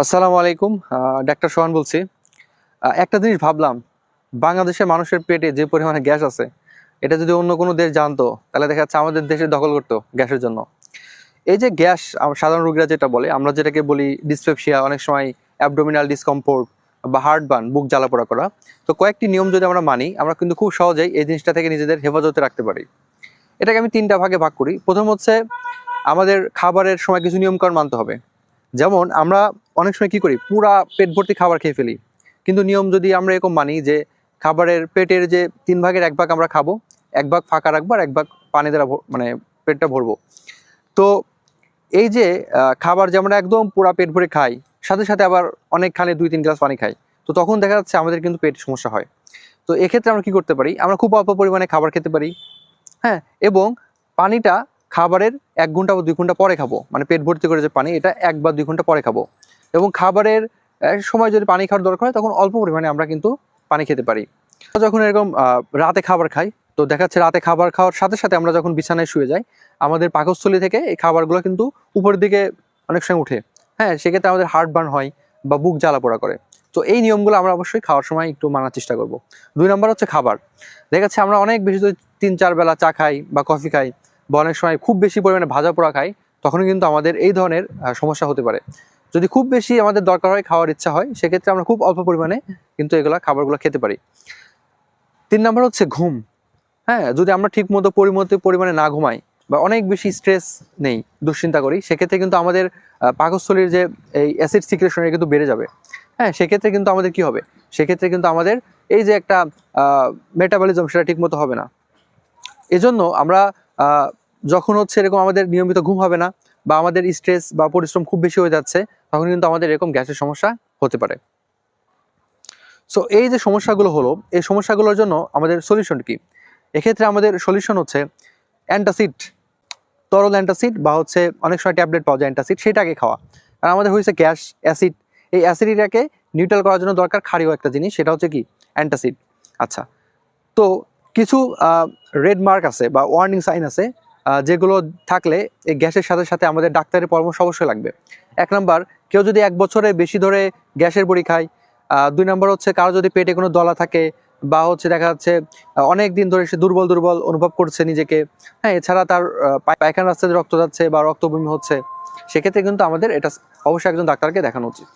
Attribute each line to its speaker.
Speaker 1: আসসালামু আলাইকুম। ডাক্তার সোহান বলছি। একটা জিনিস ভাবলাম, বাংলাদেশের মানুষের পেটে যে পরিমাণে গ্যাস আছে, এটা যদি অন্য কোনো দেশ জানতো তাহলে দেখা যাচ্ছে আমাদের দেশে দখল করতো গ্যাসের জন্য। এই যে গ্যাস, সাধারণ রোগীরা যেটা বলে, আমরা যেটাকে বলি ডিসপেপসিয়া, অনেক সময় অ্যাবডোমিনাল ডিসকমফোর্ট বা হার্টবার্ন, বুক জ্বালাপোড়া করা। তো কয়েকটি নিয়ম যদি আমরা মানি, আমরা কিন্তু খুব সহজেই এই জিনিসটা থেকে নিজেদের হেফাজতে রাখতে পারি। এটাকে আমি তিনটা ভাগে ভাগ করি। প্রথম হচ্ছে, আমাদের খাবারের সময় কিছু নিয়মকানুন মানতে হবে। যেমন আমরা অনেক সময় কি করি, পুরা পেট ভর্তি খাবার খেয়ে ফেলি। কিন্তু নিয়ম যদি আমরা এরকম মানি যে খাবারের পেটের যে 3 ভাগের 1 ভাগ আমরা খাবো, 1 ভাগ ফাঁকা রাখবো, আর 1 ভাগ পানি দ্বারা মানে পেটটা ভরবো। তো এই যে খাবার যে আমরা একদম পুরা পেট ভরে খাই, সাথে সাথে আবার অনেক খানে 2-3 গ্লাস পানি খাই, তো তখন দেখা যাচ্ছে আমাদের কিন্তু পেট সমস্যা হয়। তো এক্ষেত্রে আমরা কি করতে পারি, আমরা খুব অল্প পরিমাণে খাবার খেতে পারি। হ্যাঁ, এবং পানিটা খাবারের 1 ঘন্টা বা 2 ঘন্টা পরে খাবো। মানে পেট ভর্তি করে যে পানি, এটা 1 বা 2 ঘন্টা পরে খাবো। এবং খাবারের সময় যদি পানি খাওয়ার দরকার হয়, তখন অল্প পরিমাণে আমরা কিন্তু পানি খেতে পারি। যখন এরকম রাতে খাবার খাই, তো দেখা যাচ্ছে রাতে খাবার খাওয়ার সাথে সাথে আমরা যখন বিছানায় শুয়ে যাই, আমাদের পাকস্থলী থেকে এই খাবারগুলো কিন্তু উপরের দিকে অনেক সময় উঠে। হ্যাঁ, সেক্ষেত্রে আমাদের হার্টবার্ন হয় বা বুক জ্বালাপোড়া করে। তো এই নিয়মগুলো আমরা অবশ্যই খাওয়ার সময় একটু মানার চেষ্টা করব। 2 নম্বর হচ্ছে খাবার। দেখা যাচ্ছে আমরা অনেক বেশি যদি 3-4 বেলা চা খাই বা কফি খাই, বা অনেক সময় খুব বেশি পরিমাণে ভাজা পোড়া খাই, তখন কিন্তু আমাদের এই ধরনের সমস্যা হতে পারে। যদি খুব বেশি আমাদের দরকার হয়, খাওয়ার ইচ্ছা হয়, সেক্ষেত্রে আমরা খুব অল্প পরিমাণে কিন্তু এগুলা খাবারগুলো খেতে পারি। 3 নম্বর হচ্ছে ঘুম। হ্যাঁ, যদি আমরা ঠিক মতো পরিমাণে না ঘুমাই বা অনেক বেশি স্ট্রেস নেই, দুশ্চিন্তা করি, সেক্ষেত্রে কিন্তু আমাদের পাকস্থলীর যে এই অ্যাসিড সিক্রেশন কিন্তু বেড়ে যাবে। হ্যাঁ, সেক্ষেত্রে কিন্তু আমাদের কি হবে, সেক্ষেত্রে কিন্তু আমাদের এই যে একটা মেটাবলিজম, সেটা ঠিক মতো হবে না। এজন্য আমরা যখন হচ্ছে এরকম আমাদের নিয়মিত ঘুম হবে না, বা আমাদের স্ট্রেস বা পরিশ্রম খুব বেশি হয়ে যাচ্ছে, তখন কিন্তু আমাদের এরকম গ্যাসের সমস্যা হতে পারে। সো এই যে সমস্যাগুলো হলো, এই সমস্যাগুলোর জন্য আমাদের সলিউশন কি? এক্ষেত্রে আমাদের সলিউশন হচ্ছে অ্যান্টাসিড, তরল অ্যান্টাসিড, বা হচ্ছে অনেক সময় ট্যাবলেট পাওয়া যায় অ্যান্টাসিড, সেটাকে খাওয়া। কারণ আমাদের হয়েছে গ্যাস, অ্যাসিড, এই অ্যাসিডিটাকে নিউট্রাল করার জন্য দরকার ক্ষারীয় একটা জিনিস, সেটা হচ্ছে কি, অ্যান্টাসিড। আচ্ছা, তো কিছু রেড মার্ক আছে বা ওয়ার্নিং সাইন আছে, যেগুলো থাকলে এই গ্যাসের সাথে সাথে আমাদের ডাক্তারের পরামর্শ অবশ্যই লাগবে। 1 নাম্বার, কেউ যদি 1 বছরের বেশি ধরে গ্যাসের বড়ি খায়। 2 নাম্বার হচ্ছে, কারো যদি পেটে কোনো দলা থাকে, বা হচ্ছে দেখা যাচ্ছে অনেক দিন ধরে সে দুর্বল দুর্বল অনুভব করছে নিজেকে। হ্যাঁ, এছাড়া তার পায়খানা রাস্তায় রক্ত যাচ্ছে বা রক্ত বমি হচ্ছে, সেক্ষেত্রে কিন্তু আমাদের এটা অবশ্যই একজন ডাক্তারকে দেখানো উচিত।